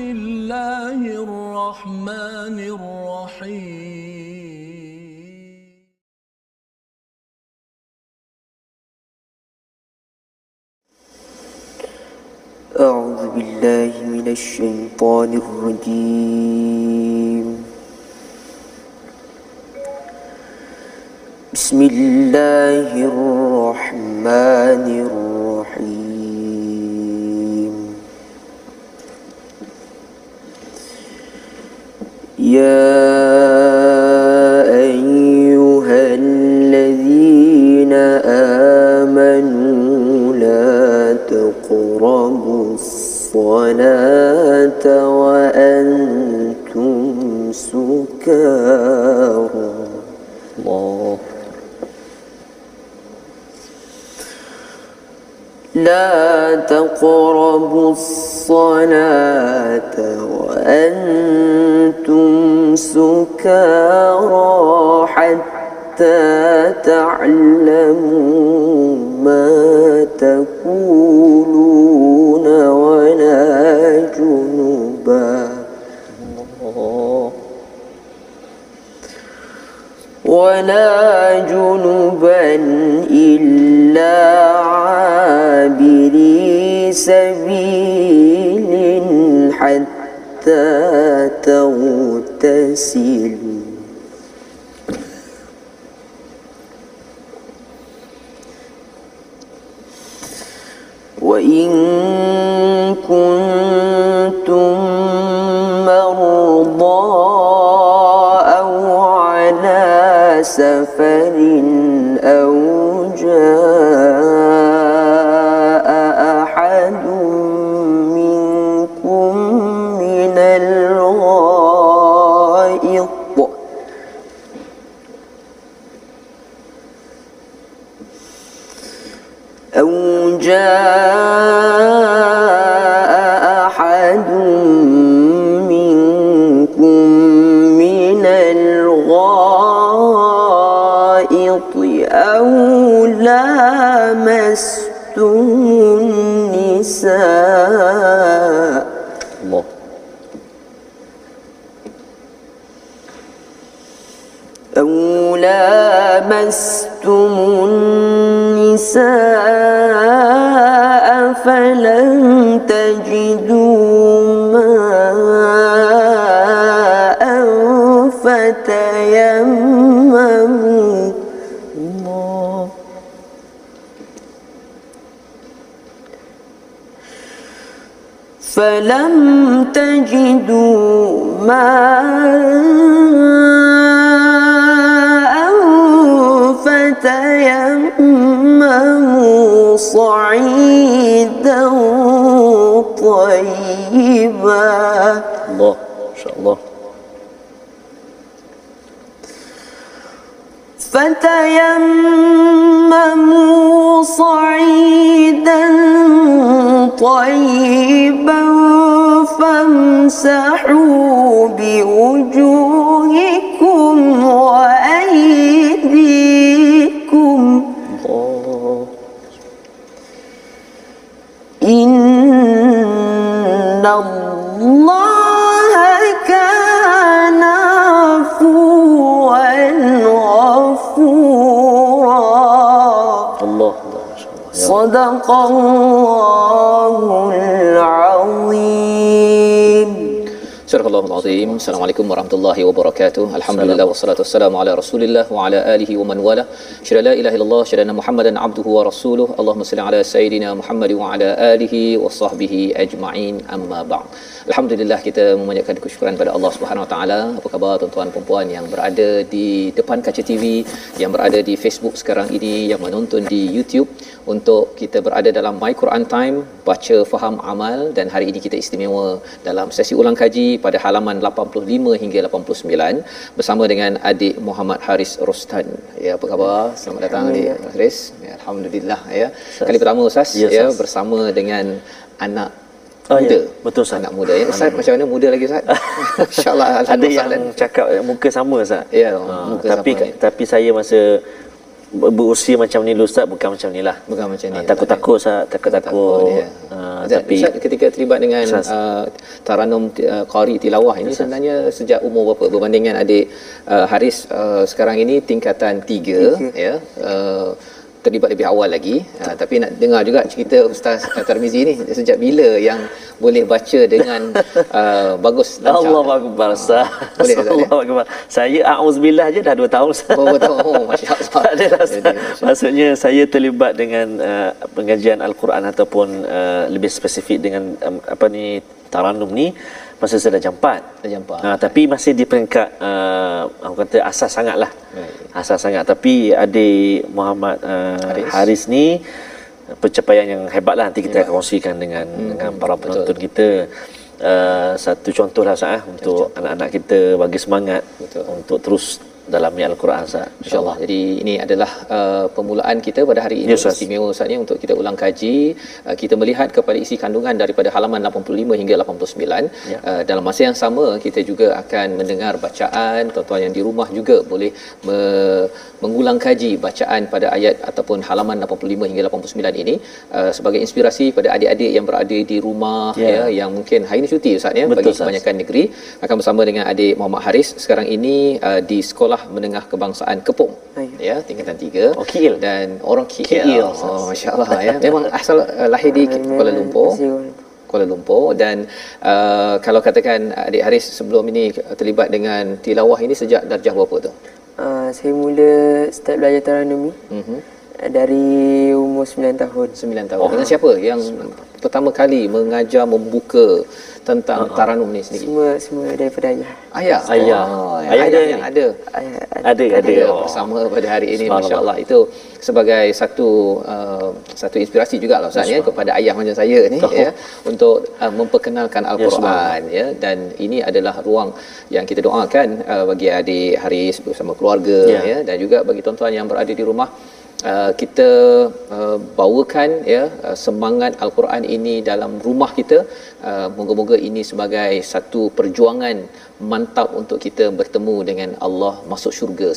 الله الرحمن الرحيم. أعوذ بالله من الشيطان الرجيم. بسم الله الرحمن الرحيم. يا أيها الذين آمنوا لا تقربوا الصلاة وأنتم سكارى. الله. لا تقربوا الصلاة وأنتم سكارى حتى تعلموا ما تقولون ولا جنبا إلا عابري سبيل حتى تغتسلوا. وإن كنتم مرضى أو على سفر أو جاء أحد منكم من الغائط أو جاء أحد منكم من الغائط أو لامستم النساء الله أو لامستم النساء فلم تجدوا ماء فتيمموا صعيدا طيبا. الله ما شاء الله. فتيمموا صعيدا طيبا فامسحوا بوجوهكم وأيديكم. إن الله كان عفوا غفورا. الله ما شاء الله. صدق الله العظيم. Surahul Azim. Assalamualaikum warahmatullahi wabarakatuh. Alhamdulillah wassalatu wassalamu ala Rasulillah wa ala alihi wa man wala. Syada la ilaha illallah, syada Muhammadan abduhu wa rasuluh. Allahumma salli ala sayidina Muhammad wa ala alihi wa sahbihi ajma'in. Amma ba'd. Alhamdulillah, kita memanjatkan kesyukuran pada Allah Subhanahu wa taala. Apa khabar tuan-tuan dan puan yang berada di depan kaca TV, yang berada di Facebook sekarang ini, yang menonton di YouTube, untuk kita berada dalam My Quran Time, baca faham amal. Dan hari ini kita istimewa dalam sesi ulang kaji pada halaman 85 hingga 89 bersama dengan adik Muhammad Haris Rostan. Ya, apa khabar? Selamat datang adik Haris. Ya, alhamdulillah ya. Kali pertama Ustaz ya bersama dengan anak muda. Ya, betul Ustaz. Anak muda ya. Ustaz macam mana muda lagi Ustaz? Insya-Allah ada yang cakap muka sama Ustaz. Ya, muka tapi sama. Tapi saya masa berusia macam ni Ustaz, bukan macam ni lah. Bukan macam ni. Takut-takut Ustaz, takut-takut. tapi Ustaz, ketika terlibat dengan taranum qari tilawah ini sebenarnya sejak umur berapa berbandingan adik Haris sekarang ini tingkatan 3 ya, terlibat lebih awal lagi, tapi nak dengar juga cerita Ustaz Tarmizi ni sejak bila yang boleh baca dengan bagus, lancar. Allahu akbar. Boleh tak? Allahu akbar. Saya auzubillah je dah 2 tahun. Berapa tahun? Oh, masya-Allah. Maksudnya saya terlibat dengan pengajian Al-Quran ataupun lebih spesifik dengan taranum ni masa saya dah jam 4. Tapi masih di peringkat aku kata asas sangatlah. Asas sangat, tapi adik Muhammad Haris ni pencapaian yang hebatlah, nanti kita akan kongsikan dengan para penonton kita. Satu contohlah Ustaz untuk anak-anak kita, bagi semangat untuk terus dalami Al-Quran Ustaz, insya-Allah. Jadi ini adalah permulaan kita pada hari ini, istimewa Ustaz, untuk kita ulang kaji. Kita melihat kepada isi kandungan daripada halaman 85 hingga 89. Dalam masa yang sama kita juga akan mendengar bacaan. Tuan-tuan yang di rumah juga boleh mengulang kaji bacaan pada ayat ataupun halaman 85 hingga 89 ini sebagai inspirasi pada adik-adik yang berada di rumah yang mungkin hari ini cuti Ustaz ya. Betul, bagi kebanyakan negeri, akan bersama dengan adik Muhammad Haris sekarang ini di Sekolah Menengah Kebangsaan Kepong ya, tingkatan 3. KL. Dan orang KL. Oh, masya-Allah ya. Memang asal lahir di Kuala Lumpur. Dan kalau katakan adik Haris sebelum ini terlibat dengan tilawah ini sejak darjah berapa tu? Saya mula start belajar taranum ni dari umur 9 tahun. 9 tahun. Dengan siapa yang pertama kali mengajar, membuka tentang taranum ni sendiri? Semua daripada ayah. Ayah. Ayah yang ada. Ada. Bersama pada hari ini, masya-Allah. Itu sebagai satu inspirasi jugalah Ustaz ya kepada ayah macam saya ni ya, untuk memperkenalkan Al-Quran ya. Dan ini adalah ruang yang kita doakan bagi adik Haris bersama keluarga ya, dan juga bagi tuan-tuan yang berada di rumah. Kita bawakan ya semangat Al-Quran ini dalam rumah kita. Moga-moga ini sebagai satu perjuangan mantap untuk kita bertemu dengan Allah, masuk syurga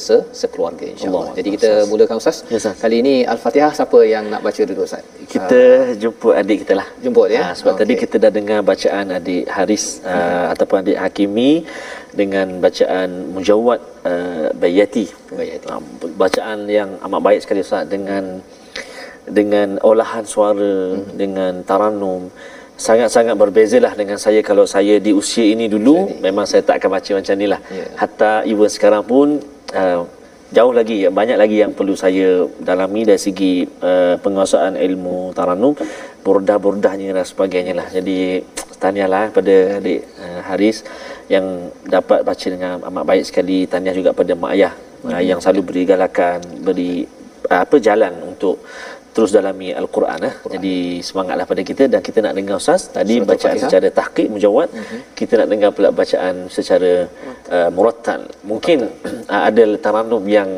sekeluarga, insya-Allah. Jadi kita mulakan Ustaz. Kali ini Al-Fatihah siapa yang nak baca dulu Ustaz? Kita jemput adik kita lah. Jemput ya. Sebab tadi kita dah dengar bacaan adik Haris ataupun adik Hakimi dengan bacaan Mujawwad Bayati. Bacaan yang amat baik sekali Ustaz, dengan olahan suara, dengan taranum. Sangat-sangat berbezalah dengan saya. Kalau saya di usia ini dulu, memang saya tak akan baca macam ni lah. Hatta even sekarang pun jauh lagi, banyak lagi yang perlu saya dalami dari segi penguasaan ilmu taranum, burdah-burdahnya dan sebagainya lah. Jadi tahniahlah pada adik Haris yang dapat baca dengan amat baik sekali. Tahniah juga pada mak ayah yang selalu beri galakan, beri jalan untuk terus dalami Al-Quran. Jadi semangatlah pada kita. Dan kita nak dengar Ustaz tadi bacaan secara tahqiq mujawwad. Kita nak dengar pula bacaan secara murattal. Mungkin ada taranum yang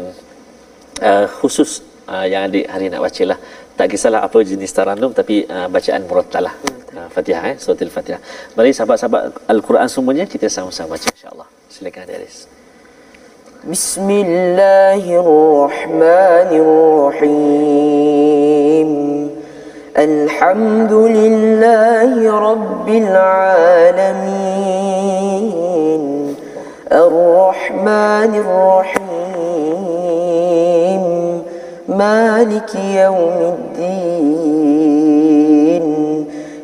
khusus yang adik hari nak baca lah. Tak kisahlah apa jenis taranum, tapi bacaan murattal lah. Fatihah, surah Al-Fatihah. Mari sahabat-sahabat Al-Quran semuanya kita sama-sama baca insya-Allah. Silakan adik Haris. Bismillahirrahmanirrahim. Alhamdulillahi Rabbil Alamin. Ar-Rahmanirrahim. Maliki Yawmiddin.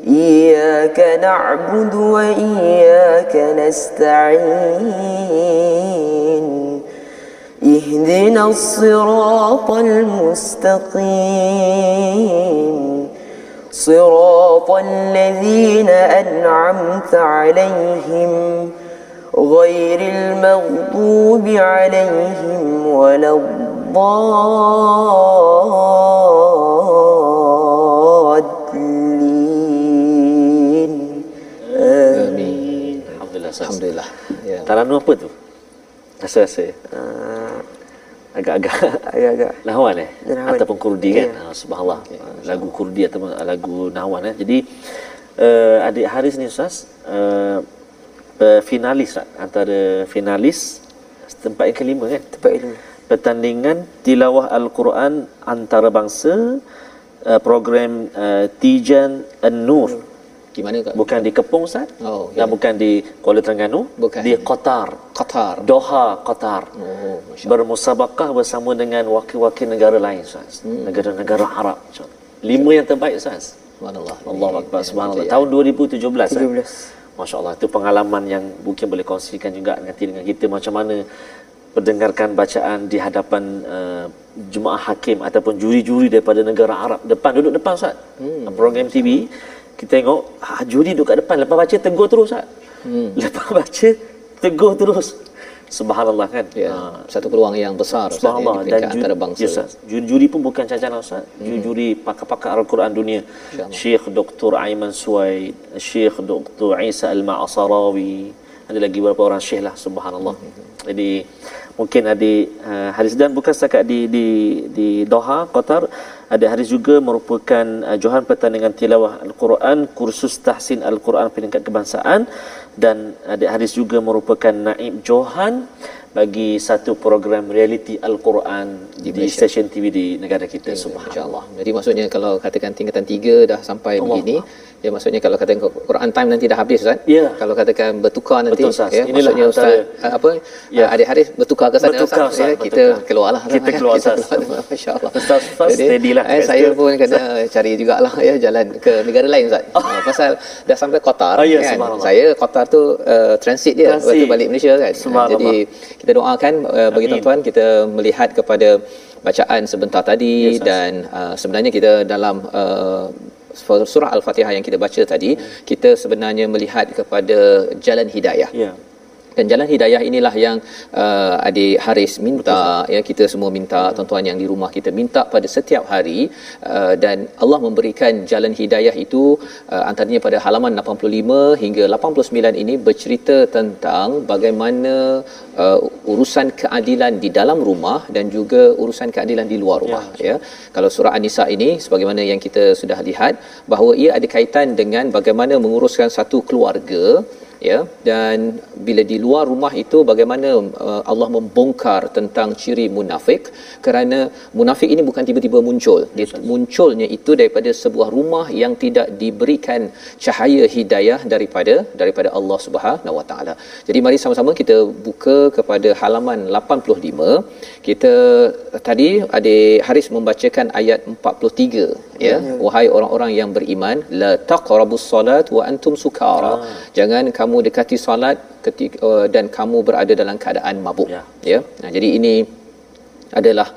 Iyyaka na'budu wa iyyaka nasta'in. اهدنا الصراط المستقيم صراط الذين أنعمت عليهم غير المغضوب عليهم ولا الضالين. Amin. Alhamdulillah. Ya. Taranum apa tu? Rasa-rasa agak-agak nahwan ataupun kurdi kan. Subhanallah. Lagu kurdi ataupun lagu nahwan Jadi adik Haris ni Ustaz finalis antara finalis tempat yang kelima kan? Tempat kelima. Pertandingan tilawah Al-Quran antarabangsa program Tijan An-Nur Gimana Kak? Bukan di Kepung Ustaz. Oh, Dan bukan di Kuala Terengganu, Bukan. di Qatar. Qatar. Doha, Qatar. Oh, Masya Allah. Bermusabaqah bersama dengan wakil-wakil negara lain Ustaz. Negara-negara Arab. 5 yang terbaik Ustaz. Subhanallah. Allahu Akbar, subhanallah. Ya. Tahun 2017. 17. Masya Allah, itu pengalaman yang mungkin boleh kongsikan juga dengan kita macam mana mendengarkan bacaan di hadapan jemaah hakim ataupun juri-juri daripada negara Arab. Duduk depan Ustaz. Program TV, kita tengok juri duduk kat depan, lepas baca tegur terus Ustaz. Lepas baca tegur terus. Subhanallah kan. Ya, satu peluang yang besar Ustaz, Subhanallah. di peringkat antarabangsa. Ya, Ustaz, juri-juri pun bukan cacaran Ustaz. Juri-juri pakar-pakar Al-Quran dunia. Syekh Dr. Aiman Suwaid, Syekh Dr. Isa Al-Ma'asarawi, ada lagi beberapa orang syekh lah, subhanallah. Jadi mungkin ada hadis, dan bukan setakat di Doha, Qatar, ada hadis juga merupakan johan pertandingan tilawah Al-Quran, kursus tahsin Al-Quran peringkat kebangsaan, dan ada hadis juga merupakan naib johan bagi satu program reality Al-Quran di stesen TV di negara kita, subhanallah. Jadi maksudnya kalau katakan tingkatan 3 dah sampai begini, ya maksudnya kalau katakan Quran time nanti dah habis Ustaz. Ya. Kalau katakan bertukar nanti, Betul, Ustaz. ya, Inilah maksudnya Ustaz ya. adik Haris bertukar ke sana Bertukar, Ustaz, ya, Ustaz, kita bertukar. keluarlah. Kita keluar, Ustaz. Masya-Allah. Ustaz first, steady lah. Saya pun kena cari jugalah ya jalan ke negara lain Ustaz. Pasal dah sampai Qatar Oh, ya, kan. subhanallah. Saya Qatar tu transit dia, lepas tu Transit. balik Malaysia kan. Subhanallah. Jadi kita doakan bagi Amin. tuan-tuan, kita melihat kepada bacaan sebentar tadi, Yes, Ustaz. dan sebenarnya kita dalam surah Al-Fatihah yang kita baca tadi, kita sebenarnya melihat kepada jalan hidayah. Ya. Dan jalan hidayah inilah yang adik Haris minta. Ya, kita semua minta, tuan-tuan yang di rumah kita minta pada setiap hari, dan Allah memberikan jalan hidayah itu antaranya pada halaman 85 hingga 89 ini bercerita tentang bagaimana urusan keadilan di dalam rumah dan juga urusan keadilan di luar rumah. Ya. Kalau surah An-Nisa ini sebagaimana yang kita sudah lihat bahawa ia ada kaitan dengan bagaimana menguruskan satu keluarga, ya, dan bila di luar rumah itu bagaimana Allah membongkar tentang ciri munafik, kerana munafik ini bukan tiba-tiba muncul. Dia munculnya itu daripada sebuah rumah yang tidak diberikan cahaya hidayah daripada Allah Subhanahu Wa Taala. Jadi mari sama-sama kita buka kepada halaman 85. Kita tadi adik Haris membacakan ayat 43, ya. Wahai orang-orang yang beriman, la taqrabus solat wa antum sukara. Jangan kamu dekati solat ketika dan kamu berada dalam keadaan mabuk, ya. Nah, jadi ini adalah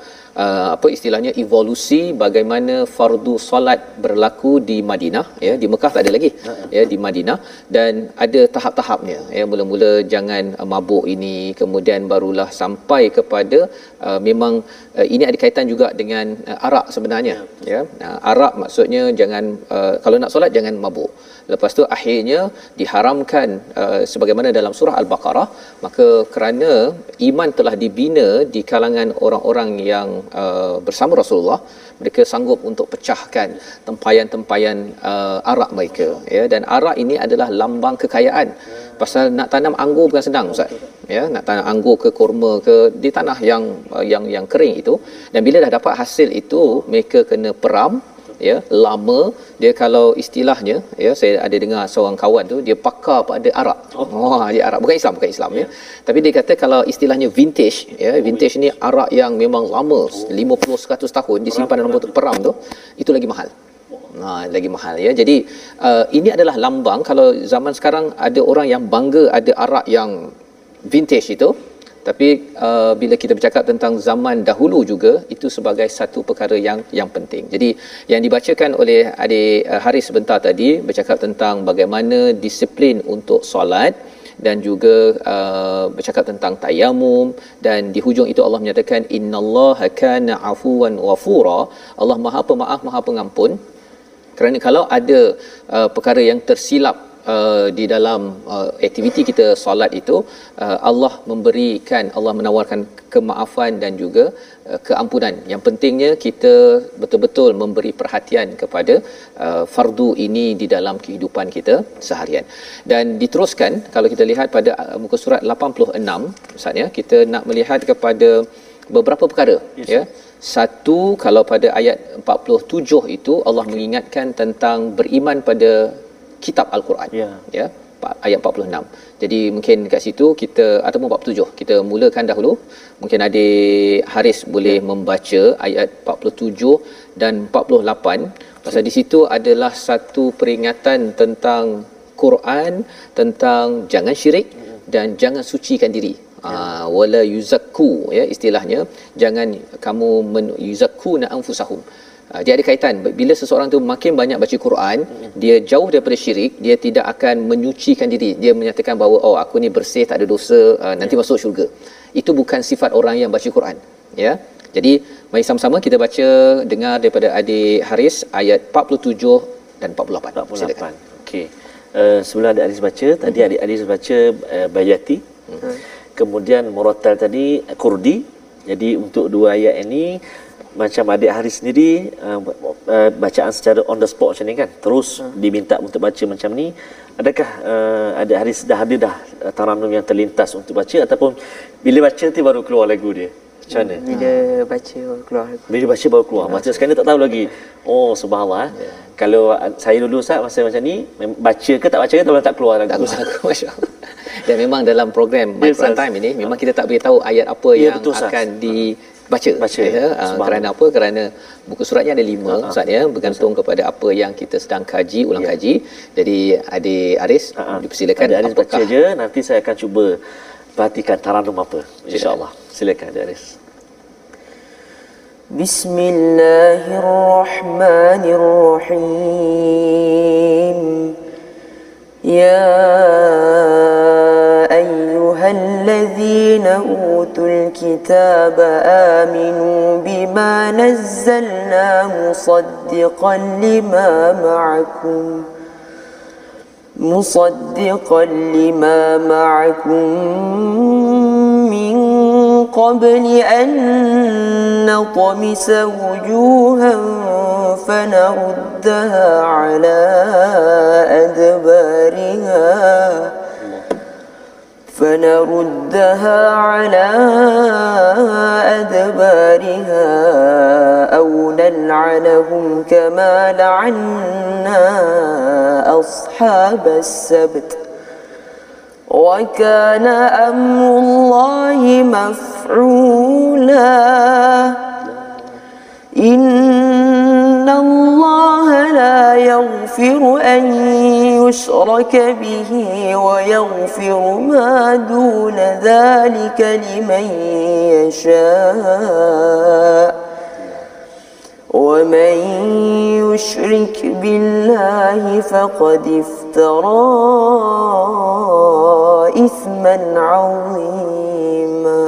apa istilahnya, evolusi bagaimana fardu solat berlaku di Madinah, ya. Di Mekah tak ada lagi, ya, di Madinah, dan ada tahap-tahapnya, ya. Mula-mula jangan mabuk ini, kemudian barulah sampai kepada memang ini ada kaitan juga dengan arak sebenarnya, ya. Arak maksudnya jangan kalau nak solat jangan mabuk. Lepas tu akhirnya diharamkan sebagaimana dalam surah Al-Baqarah, maka kerana iman telah dibina di kalangan orang-orang yang bersama Rasulullah, mereka sanggup untuk pecahkan tempayan-tempayan arak mereka, ya. Dan arak ini adalah lambang kekayaan. Pasal nak tanam anggur bukan senang Ustaz, ya. Nak tanam anggur ke kurma ke di tanah yang kering itu, dan bila dah dapat hasil itu mereka kena peram, ya, lama. Dia kalau istilahnya, ya, saya ada dengar seorang kawan tu dia pakar pada arak. Dia arak bukan Islam, ya. Tapi dia kata kalau istilahnya vintage, ya, vintage ni arak yang memang lama, 50-100 tahun disimpan dalam botol peram tu, itu lagi mahal. Lagi mahal, ya. Jadi ini adalah lambang. Kalau zaman sekarang ada orang yang bangga ada arak yang vintage itu, tapi bila kita bercakap tentang zaman dahulu juga, itu sebagai satu perkara yang penting. Jadi yang dibacakan oleh adik Haris sebentar tadi bercakap tentang bagaimana disiplin untuk solat, dan juga bercakap tentang tayamum, dan di hujung itu Allah menyatakan innallaha kana afuwan ghafura. Allah Maha Pemaaf, Maha Pengampun. Kerana kalau ada perkara yang tersilap di dalam aktiviti kita solat itu, Allah menawarkan kemaafan dan juga keampunan. Yang pentingnya kita betul-betul memberi perhatian kepada fardu ini di dalam kehidupan kita seharian. Dan diteruskan kalau kita lihat pada muka surat 86 Ustaz, ya, kita nak melihat kepada beberapa perkara, ya. Satu, kalau pada ayat 47 itu Allah mengingatkan tentang beriman pada kitab Al-Quran. Ya. Ya, ayat 46. Jadi mungkin kat situ kita ataupun 47 kita mulakan dahulu. Mungkin adik Haris boleh membaca ayat 47 dan 48. Pasal di situ adalah satu peringatan tentang Quran, tentang jangan syirik dan jangan sucikan diri. Wala yuzakku, ya, istilahnya jangan kamu yuzakkuna anfusahum. Dia ada kaitan. Bila seseorang tu makin banyak baca Quran, dia jauh daripada syirik, dia tidak akan menyucikan diri. Dia menyatakan bahawa oh aku ni bersih, tak ada dosa, nanti masuk syurga. Itu bukan sifat orang yang baca Quran, ya. Jadi mari sama-sama kita baca, dengar daripada adik Haris ayat 47 dan 48. 48. Silakan. Okey. Sebelum adik Haris baca, tadi adik Haris baca Bayati. Kemudian Murattal tadi Kurdi. Jadi untuk dua ayat ini macam adik Haris sendiri bacaan secara on the spot macam ni kan, terus diminta untuk baca macam ni. Adakah adik Haris dah ada taranum yang terlintas untuk baca, ataupun bila baca nanti baru keluar lagu dia? Macam mana? Bila baca baru keluar lagu. Bila baca baru keluar. Macam sekarang ni tak tahu lagi. Oh subhanallah. Kalau saya dulu Ustaz masa macam ni, baca ke tak baca ke tak keluar lagu. Tak keluar lagu, masya-Allah. Dan memang dalam program My Quran Time ini memang kita tak boleh tahu ayat apa yang betul, akan dibaca. Ya, kerana apa? Kerana buku suratnya ada 5 Ustaz, ya, bergantung kepada apa yang kita sedang kaji, ulang kaji. Jadi adik Aris dipersilakan. Adik Aris baca je, nanti saya akan cuba perhatikan taranum apa, insya-Allah. Silakan adik Aris. Bismillahirrahmanirrahim. Ya ayyuhalladzina utul kitaba aminu bima nazzalna musaddiqan lima ma'akum min qabli an natmisa wujuhan fanaruddaha ala adbariha aw nal'anahum kama la'anna ashabas sabt wa kana amrullahi maf'ula innallaha la yaghfiru an yushraka bihi wa yaghfiru ma duna dhalika liman yasha' ومن يشرك بالله فقد افترى إثما عظيما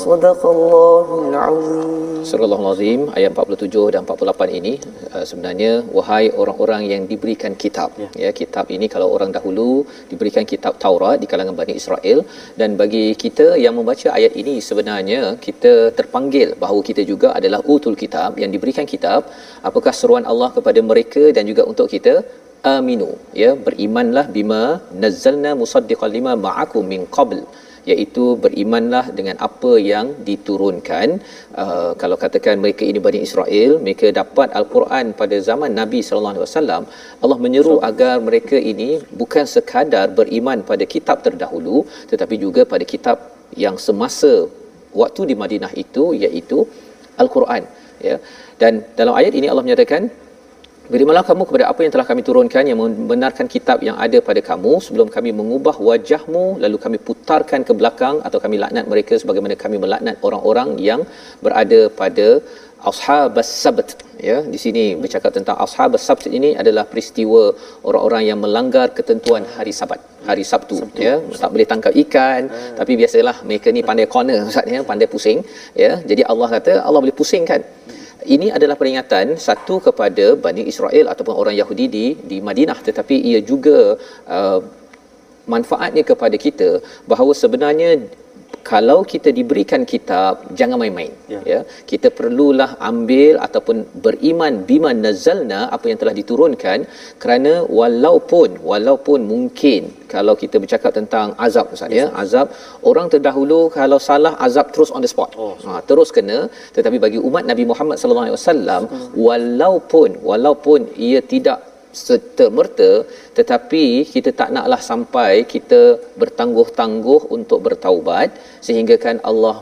صدق الله العظيم. Surah Al-Azim ayat 47 dan 48 ini sebenarnya wahai orang-orang yang diberikan kitab, ya, kitab ini kalau orang dahulu diberikan kitab Taurat di kalangan Bani Israel, dan bagi kita yang membaca ayat ini sebenarnya kita terpanggil bahawa kita juga adalah utul kitab, yang diberikan kitab. Apakah seruan Allah kepada mereka dan juga untuk kita? Aminu, ya, berimanlah bima nazzalna musaddiqan lima ma'akum min qabl, iaitu berimanlah dengan apa yang diturunkan. Kalau katakan mereka ini Bani Israel, mereka dapat Al-Quran pada zaman Nabi sallallahu alaihi wasallam, Allah menyeru agar mereka ini bukan sekadar beriman pada kitab terdahulu tetapi juga pada kitab yang semasa waktu di Madinah itu, iaitu Al-Quran, ya. Dan dalam ayat ini Allah menyatakan, berimanlah kamu kepada apa yang telah kami turunkan yang membenarkan kitab yang ada pada kamu sebelum kami mengubah wajahmu lalu kami putarkan ke belakang atau kami laknat mereka sebagaimana kami melaknat orang-orang yang berada pada Ashabas Sabt, ya. Di sini bercakap tentang Ashabas Sabt, ini adalah peristiwa orang-orang yang melanggar ketentuan hari Sabat, hari Sabtu. Ya, tak boleh tangkap ikan, tapi biasalah mereka ni pandai corner Ustaz, ya, pandai pusing, ya. Jadi Allah kata Allah boleh pusingkan. Ini adalah peringatan satu kepada Bani Israel ataupun orang Yahudi di Madinah, tetapi ia juga manfaatnya kepada kita bahawa sebenarnya kalau kita diberikan kitab, jangan main-main, ya. Kita perlulah ambil ataupun beriman bima nazalna, apa yang telah diturunkan, kerana walaupun mungkin kalau kita bercakap tentang azab, Ustaz, ya, azab orang terdahulu kalau salah azab terus on the spot, terus kena. Tetapi bagi umat Nabi Muhammad sallallahu alaihi wasallam, walaupun ia tidak serta-merta, tetapi kita tak naklah sampai kita bertangguh-tangguh untuk bertaubat sehingga kan Allah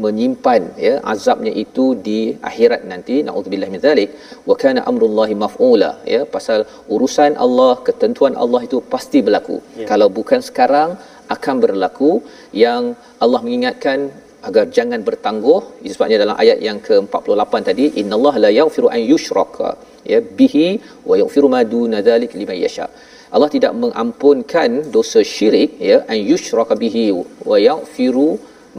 menyimpan ya azabnya itu di akhirat nanti. Naudzubillah min zalik. Wa kana amrullahi maf'ula, ya, pasal urusan Allah, ketentuan Allah itu pasti berlaku. Kalau bukan sekarang akan berlaku. Yang Allah mengingatkan agar jangan bertangguh, sebabnya dalam ayat yang ke-48 tadi, innallaha la yaghfiru an yushraka ya bihi wa yaghfiru ma duna dzalik liman yasha. Allah tidak mengampunkan dosa syirik, ya, an yushraka bihi wa yaghfiru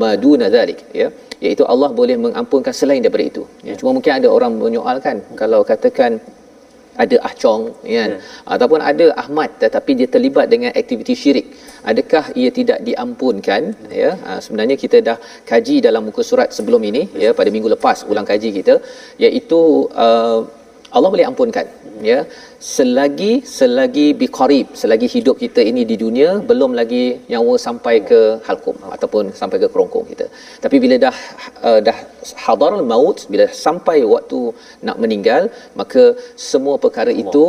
ma duna dzalik, ya, iaitu Allah boleh mengampunkan selain daripada itu. Ya, cuma mungkin ada orang menyoalkan, kalau katakan ada Ahcong, kan, ataupun ada Ahmad tetapi dia terlibat dengan aktiviti syirik, adakah ia tidak diampunkan? Ya, sebenarnya kita dah kaji dalam muka surat sebelum ini, ya, pada minggu lepas ulang kaji kita, iaitu Allah boleh ampunkan, ya, selagi biqarib, selagi hidup kita ini di dunia belum lagi nyawa sampai ke halqum ataupun sampai ke kerongkong kita. Tapi bila dah hadarul maut, bila sampai waktu nak meninggal, maka semua perkara itu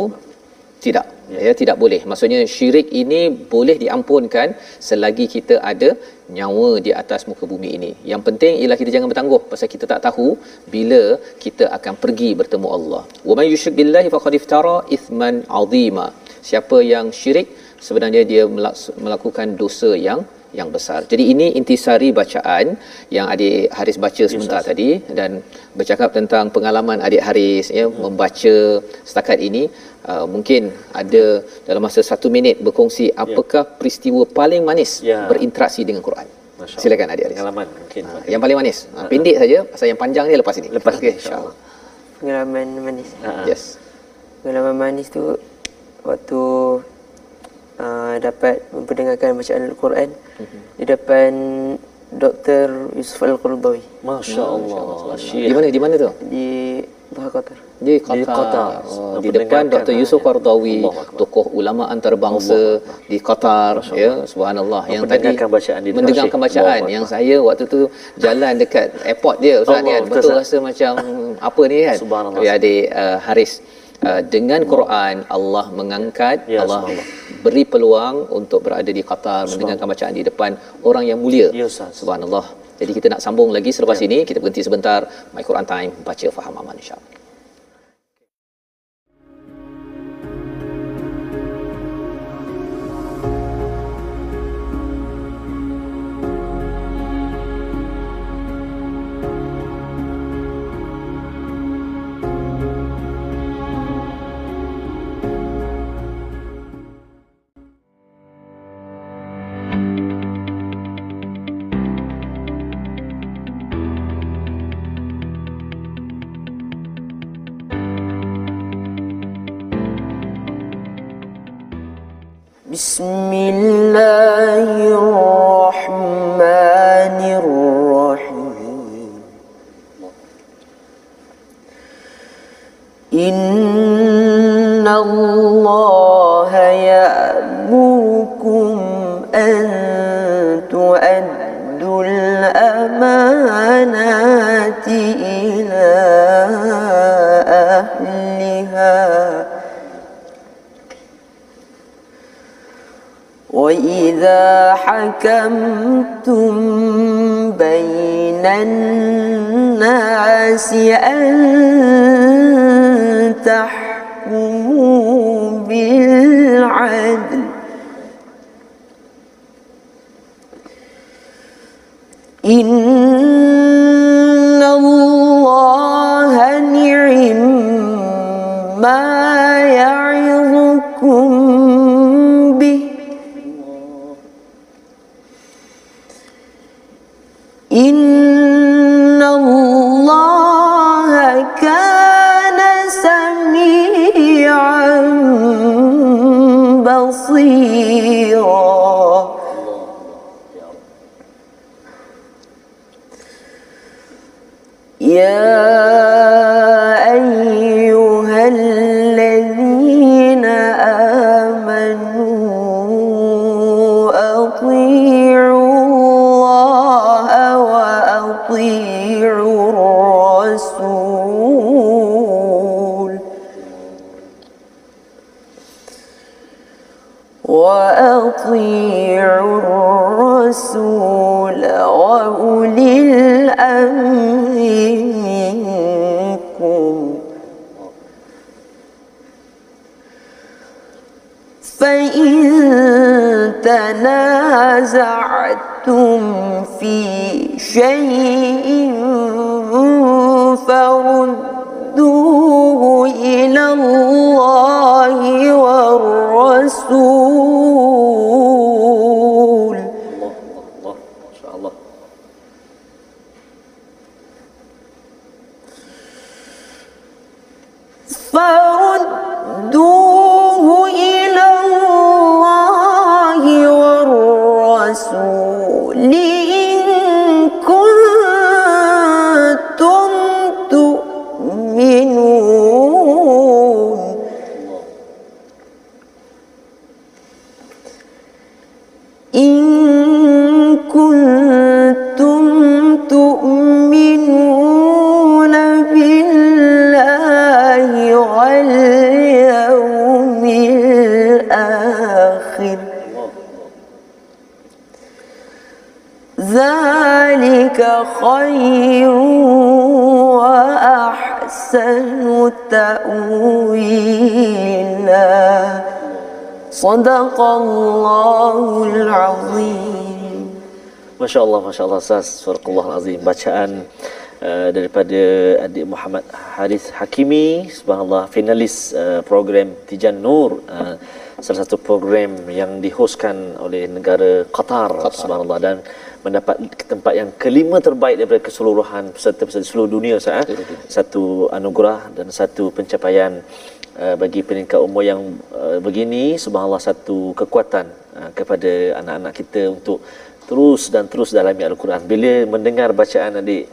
tidak boleh. Maksudnya syirik ini boleh diampunkan selagi kita ada nyawa di atas muka bumi ini. Yang penting ialah kita jangan bertangguh, pasal kita tak tahu bila kita akan pergi bertemu Allah. Wa may yusyrik billahi faqad iftara ithman 'azima. Siapa yang syirik sebenarnya dia melakukan dosa yang besar. Jadi ini intisari bacaan yang adik Haris baca sebentar tadi, dan bercakap tentang pengalaman adik Haris, ya, membaca setakat ini. Mungkin ada dalam masa 1 minit berkongsi apakah peristiwa paling manis berinteraksi dengan Quran. Silakan adik Haris. Pengalaman mungkin. Yang paling manis. Pendek saja, pasal yang panjang ni lepas ini. Okey, insya-Allah. Pengalaman manis. Yes. Pengalaman manis tu waktu dapat memperdengarkan bacaan Al-Quran di depan Dr. Yusuf Al-Qaradawi. Masya-Allah. Di mana tu? Di Doha Qatar. Di Qatar. Di depan Dr. Yusuf Qaradawi, tokoh ulama antarabangsa di Qatar, ya, subhanallah, yang tadi mendengarkan bacaan yang saya waktu tu jalan dekat airport dia Ustaz, kan, betul rasa macam apa ni, kan. Tapi adik Haris, dengan Quran Allah mengangkat, Allah beri peluang untuk berada di Qatar, mendengarkan bacaan di depan orang yang mulia. Subhanallah. Jadi kita nak sambung lagi selepas ini. Kita berhenti sebentar. My Quran Time, baca faham aman, insya-Allah. Bismillahirrahmanirrahim. Innallaha ya'murukum an tu'addul amanati ila ahliha وَإِذَا حَكَمْتُمْ بَيْنَ النَّاسِ أَن تَحْكُمُوا بِالْعَدْلِ إِنَّ اللَّهَ نِعِمَّا يَعِظُكُمْ بِهِ إِنَّ اللَّهَ كَانَ سَمِيعًا بَصِيرًا. يَا أَيُّهَا الَّذِينَ آمَنُوا أَطِيعُوا اللَّهَ وَأَطِيعُوا الرَّسُولَ وأطيعوا الرسول وأولي الأمر منكم فإن تنازعتم في شيء فردوه إلى الله والرسول Allah, masya-Allah. فردوه إلى الله والرسول إن كنتم تؤمنون إن كنتم تؤمنون بالله واليوم الآخر ذلك خير وأحسن تأويلا صدق الله العظيم. Masya Allah, Ustaz. Subhanallah azim. Bacaan daripada adik Muhammad Harith Hakimi, subhanallah, finalis program Tijan Nur, salah satu program yang dihostkan oleh negara Qatar. Subhanallah, dan mendapat tempat yang kelima terbaik daripada keseluruhan peserta-peserta seluruh dunia, satu anugerah dan satu pencapaian bagi peringkat umur yang begini. Subhanallah, satu kekuatan kepada anak-anak kita untuk terus dalami Al-Quran. Bila mendengar bacaan adik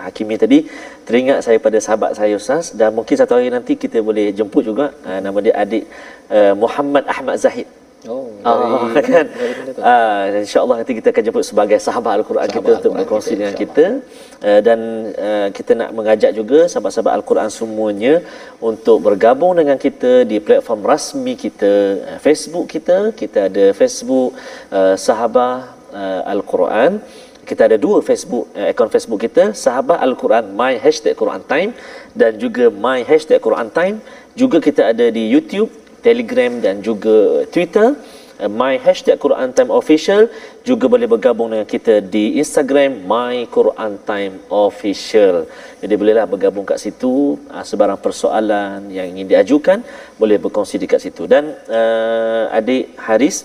Hakimi tadi, teringat saya pada sahabat saya, Ustaz, dan mungkin satu hari nanti kita boleh jemput juga. Nama dia adik Muhammad Ahmad Zahid. Kan? InsyaAllah nanti kita akan jemput sebagai sahabat Al-Quran kita untuk berkongsi dengan kita. Dan kita nak mengajak juga sahabat-sahabat Al-Quran semuanya untuk bergabung dengan kita di platform rasmi kita, Facebook kita. Kita ada Facebook Sahabat Al-Quran. Kita ada dua Facebook, akaun Facebook kita, Sahabat Al-Quran My Hashtag Quran Time, dan juga My Hashtag Quran Time. Juga kita ada di YouTube, Telegram dan juga Twitter, My Hashtag Quran Time Official. Juga boleh bergabung dengan kita di Instagram, My Quran Time Official. Jadi bolehlah bergabung kat situ. Sebarang persoalan yang ingin diajukan boleh berkongsi dekat situ. Dan adik Haris,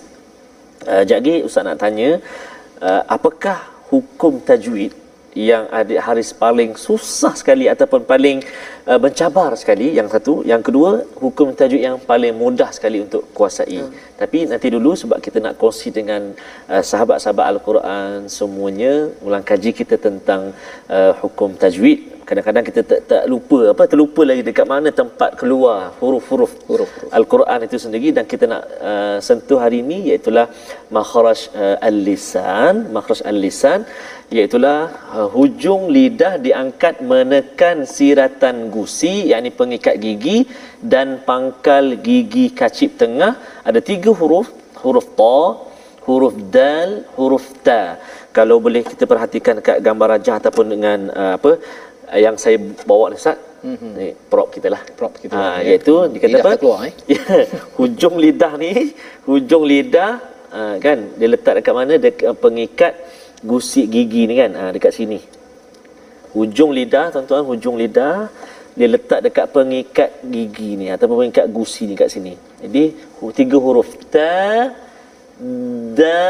sekejap lagi Ustaz nak tanya, apakah hukum tajwid yang adik Haris paling susah sekali ataupun paling mencabar sekali? Yang satu. Yang kedua, hukum tajwid yang paling mudah sekali untuk kuasai. Tapi nanti dulu, sebab kita nak kongsi dengan sahabat-sahabat Al-Quran semuanya, ulang kaji kita tentang hukum tajwid. Kadang-kadang kita terlupa lagi dekat mana tempat keluar huruf-huruf Al-Quran itu sendiri. Dan kita nak sentuh hari ini, iaitulah makhraj al-lisan, iaitulah hujung lidah diangkat menekan siratan gusi, yakni pengikat gigi, dan pangkal gigi kacip tengah. Ada 3 huruf, huruf ta, huruf dal, huruf ta. Kalau boleh kita perhatikan dekat gambar rajah ataupun dengan yang saya bawa ni, Ustaz, ni prop kita lah, iaitu dikata apa, hujung lidah ni, hujung lidah kan dia letak dekat mana, dekat pengikat gusik gigi ni kan, dekat sini hujung lidah, tuan-tuan, hujung lidah dia letak dekat pengikat gigi ni ataupun pengikat gusi ni kat sini. Jadi 3 huruf ta, da,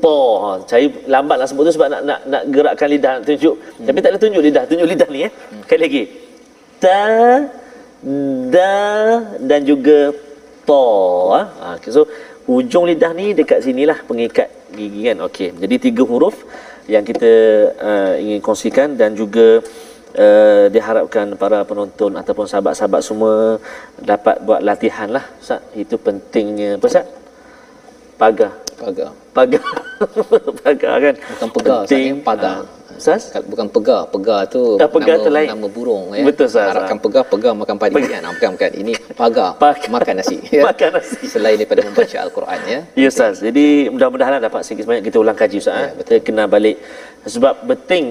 po. Saya lambatlah sebut tu sebab nak gerakkan lidah, nak tunjuk. Tapi tak ada tunjuk lidah ni Sekali lagi. Ta, da dan juga po. So hujung lidah ni dekat sinilah pengikat gigi kan. Okey. Jadi 3 huruf yang kita ingin kongsikan, dan juga diharapkan para penonton ataupun sahabat-sahabat semua dapat buat latihan lah, Ustaz. Itu pentingnya apa, Ustaz? Pagar. Pagar kan. Bukan pegar, penting, pagar. Ustaz? Bukan pegar. Pegar tu Pegar tu lain. nama burung ya. Betul, Ustaz. Harapkan pegar makan padi kan. Bukan. Ini pagar. Makan nasi. Makan nasi. Selain daripada membaca Al-Quran ya. Ya Ustaz. Jadi mudah-mudahan dapat sikit sebanyak kita ulang kaji Ustaz. Kita kena balik sebab penting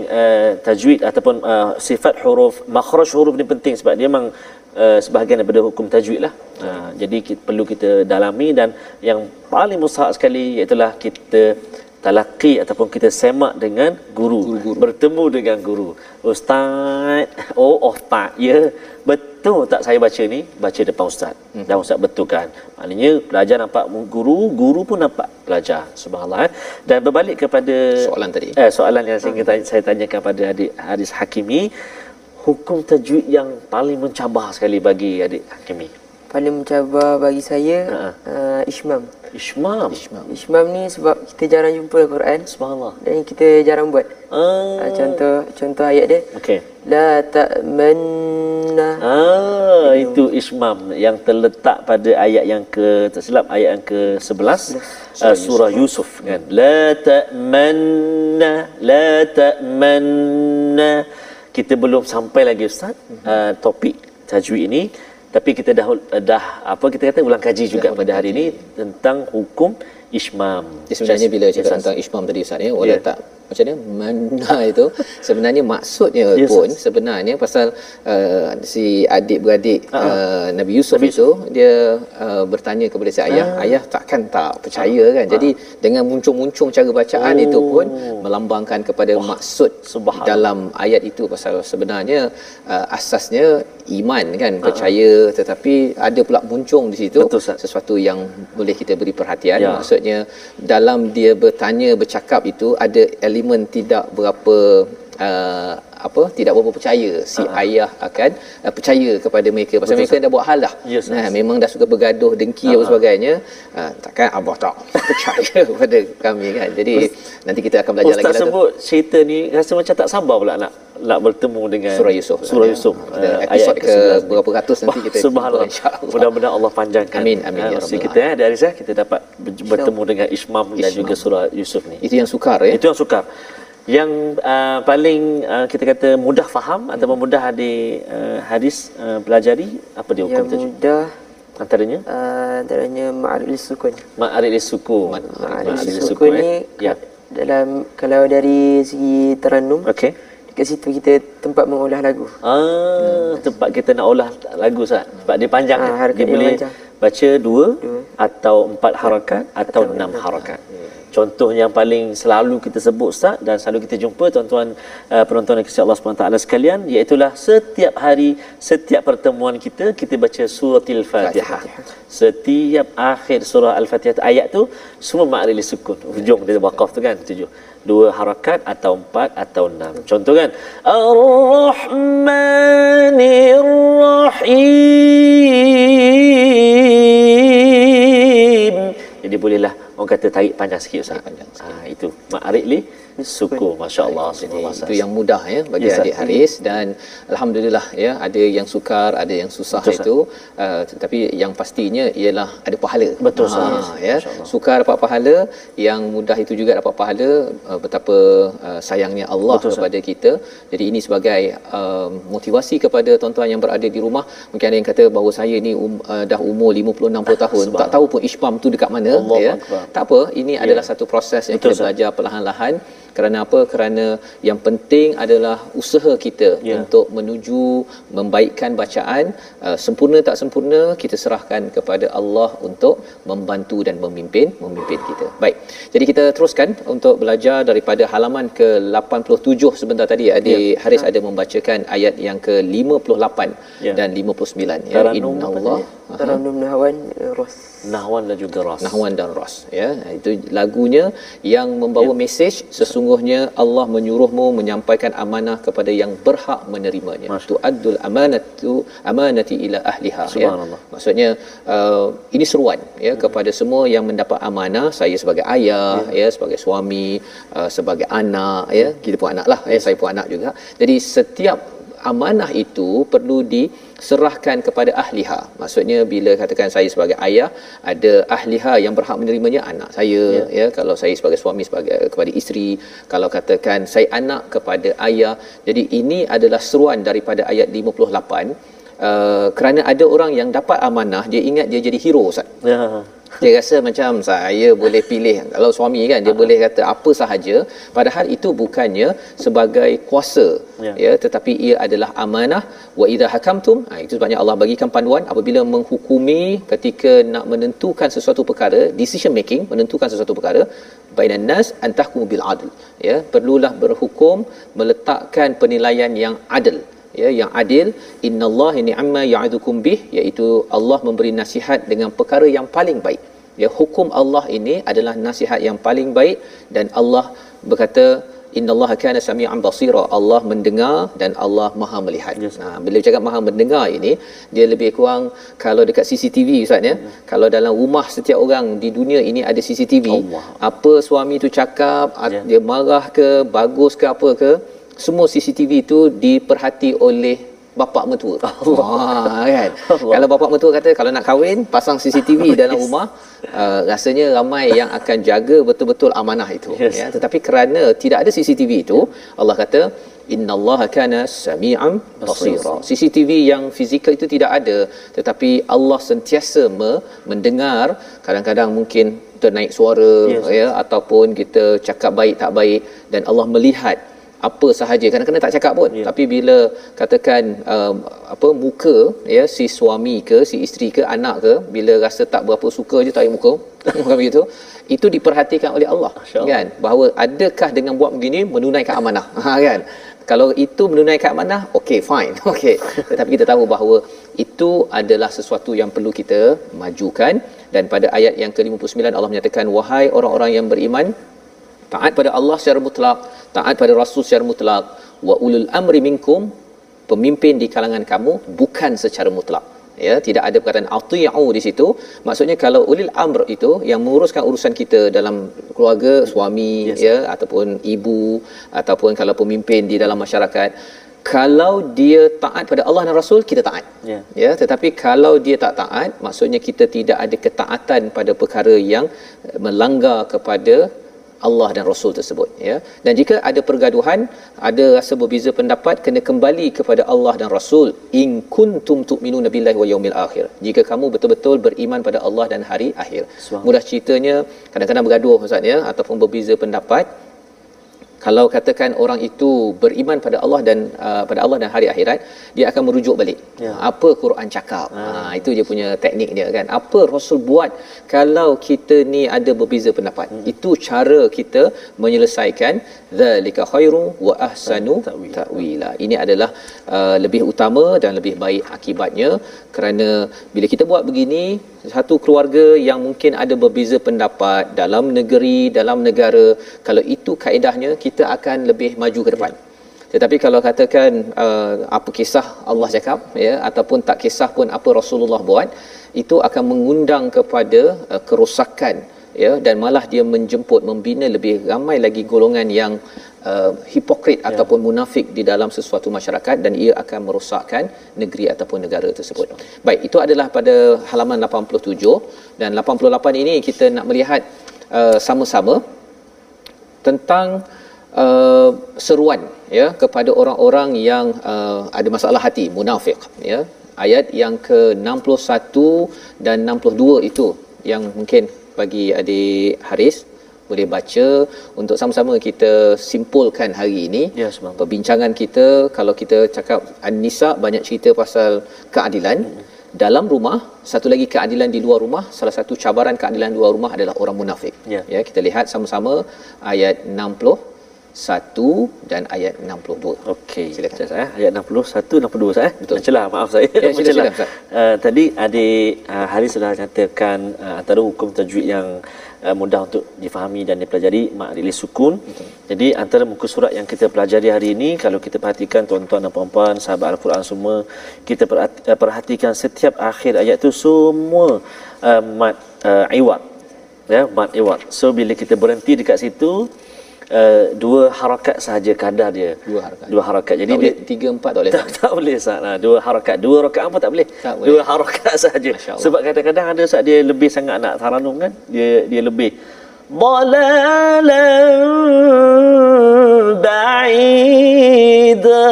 tajwid ataupun sifat huruf, makhraj huruf ni penting sebab dia memang sebahagian daripada hukum tajwid lah. Jadi perlu kita dalami, dan yang paling mustahak sekali iaitulah kita talaqi ataupun kita semak dengan guru. Bertemu dengan guru. Ustaz, tak ya. Betul tak saya baca ni? Baca depan ustaz. Dan ustaz betulkan. Maknanya pelajar nampak guru pun nampak pelajar. Subhanallah. Dan berbalik kepada soalan tadi. Soalan yang saya tanyakan pada adik Haris Hakimi, hukum tajwid yang paling mencabar sekali bagi adik Hakimi. Paling mencabar bagi saya Ishmam. Ishmam ni sebab kita jarang jumpa Al-Quran. Subhanallah. Dan kita jarang buat. Contoh ayat dia. Okey. La ta'manna. Itu Ishmam yang terletak pada ayat yang tak silap ayat yang ke-11 surah Yusuf kan. La ta'manna. Kita belum sampai lagi ustaz topik tajwid ini, tapi kita dah kita kata ulang kaji juga pada hari ini tentang hukum Ishmam. Sebenarnya bila cakap tentang Ishmam tadi ustaz ya, wala tak macam mana itu sebenarnya maksudnya pun sebenarnya pasal si adik-beradik Nabi Yusuf itu dia bertanya kepada si ayah takkan tak percaya kan. Jadi dengan muncung-muncung cara bacaan itu pun melambangkan kepada maksud dalam ayat itu, pasal sebenarnya asasnya iman kan, percaya, tetapi ada pula muncung di situ sesuatu yang boleh kita beri perhatian. Maksudnya dalam dia bercakap itu ada elemen tidak berapa percaya si ayah akan percaya kepada mereka pasal mereka dah buat hal dah. Memang dah suka bergaduh, dengki dan sebagainya. Takkan abah tak percaya kepada kami kan. Jadi nanti kita akan belajar lagi. Ustaz sebut cerita ni rasa macam tak sabar pula nak bertemu dengan surah Yusuf. Episod ke berapa ratus nanti kita subhanallah. Mudah-mudahan Allah panjangkan. Amin ya rabbal kita dari Arizah kita dapat bertemu dengan Ishmam dan juga surah Yusuf ni. Itu yang sukar ya. Itu yang sukar. Yang paling kita kata mudah faham ataupun mudah adik hadis pelajari, apa dia hukum tajwid? Yang mudah antaranya ma'arif sukun. Ma'arif sukun ni dalam kalau dari segi tarannum, dekat situ kita tempat mengolah lagu. Tempat kita nak olah lagu Ustaz. Sebab dia panjang. Dia boleh baca 2 atau 4 harakat atau 6 harakat. Contoh yang paling selalu kita sebut Ustaz dan selalu kita jumpa tuan-tuan penonton yang kasih Allah SWT sekalian, iaitulah setiap hari, setiap pertemuan kita baca suratul Fatihah. Setiap akhir surah Al-Fatihah ayat tu semua ma'ril sukun. Hujung dia waqaf tu kan 7. 2 harakat atau 4 atau 6. Contoh kan Ar-Rahmanir Rahim. Jadi bolehlah orang kata tarik panjang sikit Ustaz. Itu ma'rif li suku, masya-Allah. Itu yang mudah ya bagi adik Haris, dan alhamdulillah ya ada yang sukar, ada yang susah. Itu tetapi yang pastinya ialah ada pahala. Betul ya. Sukar dapat pahala, yang mudah itu juga dapat pahala. Betapa sayangnya Allah kepada kita. Jadi ini sebagai motivasi kepada tuan-tuan yang berada di rumah. Mungkin ada yang kata bahawa saya ni dah umur 50-60 tahun, tak tahu pun Ishmam tu dekat mana ya. Tak apa, ini adalah satu proses yang kita belajar perlahan-lahan. Kerana apa? Kerana yang penting adalah usaha kita untuk menuju membaikkan bacaan. Sempurna tak sempurna kita serahkan kepada Allah untuk membantu dan memimpin kita. Baik. Jadi kita teruskan untuk belajar daripada halaman ke-87 sebentar tadi. Adik Haris ada membacakan ayat yang ke-58 dan 59 ya. Innallah Tarannum nahwan ras. Nahwan dan juga ras. Nahwan dan ras ya. Itu lagunya yang membawa mesej sesungguhnya Allah menyuruhmu menyampaikan amanah kepada yang berhak menerimanya. Tu'addul amanati ila ahliha ya. Maksudnya ini seruan ya kepada semua yang mendapat amanah. Saya sebagai ayah ya, sebagai suami, sebagai anak ya. Kita pun anak lah ya, saya pun anak juga. Jadi setiap amanah itu perlu diserahkan kepada ahliha. Maksudnya bila katakan saya sebagai ayah, ada ahliha yang berhak menerimanya, anak saya, ya, kalau saya sebagai suami kepada isteri, kalau katakan saya anak kepada ayah. Jadi ini adalah seruan daripada ayat 58. Kerana ada orang yang dapat amanah, dia ingat dia jadi hero, Ustaz. Dia rasa macam saya boleh pilih, kalau suami kan dia boleh kata apa sahaja, padahal itu bukannya sebagai kuasa, ya, tetapi ia adalah amanah. Wa idza hakamtum, itu sebabnya Allah bagikan panduan apabila menghukumi, ketika nak menentukan sesuatu perkara, decision making, menentukan sesuatu perkara, bainan nas antahkum bil adl, ya, perlulah berhukum meletakkan penilaian yang adil, ya, yang adil. Innallaha ni'ma ya'idzukum bih, iaitu Allah memberi nasihat dengan perkara yang paling baik. Ya, hukum Allah ini adalah nasihat yang paling baik, dan Allah berkata innallaha kana sami'an basira, Allah mendengar dan Allah Maha melihat. Bila cakap Maha mendengar ini, dia lebih kurang kalau dekat CCTV, Ustaz, ya. Kalau dalam rumah setiap orang di dunia ini ada CCTV, apa suami tu cakap, dia marah ke, bagus ke, apa ke, semua CCTV itu diperhati oleh bapa mertua. Kan? Kalau bapa mertua kata kalau nak kahwin pasang CCTV dalam rumah, rasanya ramai yang akan jaga betul-betul amanah itu. Ya, tetapi kerana tidak ada CCTV itu, Allah kata innallaha kana sami'an basira. CCTV yang fizikal itu tidak ada, tetapi Allah sentiasa mendengar. Kadang-kadang mungkin ternaik suara, ya, ataupun kita cakap baik tak baik, dan Allah melihat apa sahaja. Kadang-kadang tak cakap pun, tapi bila katakan muka, ya, si suami ke, si isteri ke, anak ke, bila rasa tak berapa suka je tarik muka bukan begitu, itu diperhatikan oleh Allah, kan, bahawa adakah dengan buat begini menunaikan amanah, kan. Kalau itu menunaikan amanah, okey, fine, okey. Tetapi kita tahu bahawa itu adalah sesuatu yang perlu kita majukan. Dan pada ayat yang ke-59 Allah menyatakan, wahai orang-orang yang beriman, taat pada Allah secara mutlak, taat pada Rasul secara mutlak, wa ulul amri minkum, pemimpin di kalangan kamu bukan secara mutlak. Ya, tidak ada perkataan ati'u di situ. Maksudnya kalau ulil amr itu yang menguruskan urusan kita dalam keluarga, suami, ya, ataupun ibu, ataupun kalau pemimpin di dalam masyarakat, kalau dia taat pada Allah dan Rasul, kita taat. Ya, tetapi kalau dia tak taat, maksudnya kita tidak ada ketaatan pada perkara yang melanggar kepada Allah dan Rasul tersebut, ya. Dan jika ada pergaduhan, ada rasa berbeza pendapat, kena kembali kepada Allah dan Rasul. In kuntum tu'minuna billahi wal yaumil akhir, jika kamu betul-betul beriman pada Allah dan hari akhir. Mudah ceritanya, kadang-kadang bergaduh, Ustaz, ya, ataupun berbeza pendapat. Kalau katakan orang itu beriman pada Allah dan hari akhirat, dia akan merujuk balik. Apa Quran cakap? Itu dia punya teknik dia, kan. Apa Rasul buat kalau kita ni ada berbeza pendapat? Itu cara kita menyelesaikan. Zalika khairu wa ahsanu ta'wila. Ini adalah lebih utama dan lebih baik akibatnya, kerana bila kita buat begini, satu keluarga yang mungkin ada berbeza pendapat dalam negeri, dalam negara, kalau itu kaedahnya, kita akan lebih maju ke depan. Tetapi kalau katakan apa kisah Allah cakap, ya, ataupun tak kisah pun apa Rasulullah buat, itu akan mengundang kepada kerosakan, ya, dan malah dia membina lebih ramai lagi golongan yang hipokrit ataupun munafik di dalam sesuatu masyarakat, dan ia akan merosakkan negeri ataupun negara tersebut. Baik, itu adalah pada halaman 87, dan 88 ini kita nak melihat sama-sama tentang seruan, ya, kepada orang-orang yang ada masalah hati, munafik, ya. Ayat yang ke-61 dan 62 itu yang mungkin bagi adik Haris boleh baca untuk sama-sama kita simpulkan hari ini. Perbincangan kita, kalau kita cakap An-Nisa, banyak cerita pasal keadilan dalam rumah, satu lagi keadilan di luar rumah. Salah satu cabaran keadilan di luar rumah adalah orang munafik. Ya, kita lihat sama-sama ayat 61 dan ayat 62. Okey, silakan saya. Ayat 61 62 saya. Mencelah, maaf saya. Mencelah. Tadi adik Haris sudah nyatakan antara hukum tajwid yang mudah untuk difahami dan dipelajari mak rilis sukun. Jadi antara muka surat yang kita pelajari hari ini, kalau kita perhatikan tuan-tuan dan puan-puan sahabat Al-Quran semua, kita perhatikan setiap akhir ayat tu semua mad iwad, ya, mad iwad. So bila kita berhenti dekat situ, dua harakat sahaja kadar dia. Dua harakat. Jadi tak dia boleh 3 4 tak boleh. tak boleh Ustaz. Dua harakat. Dua rakaat pun tak boleh. Dua harakat sahaja. Sebab kadang-kadang ada Ustaz dia lebih sangat nak taranum kan. Dia lebih dalalan ba'ida.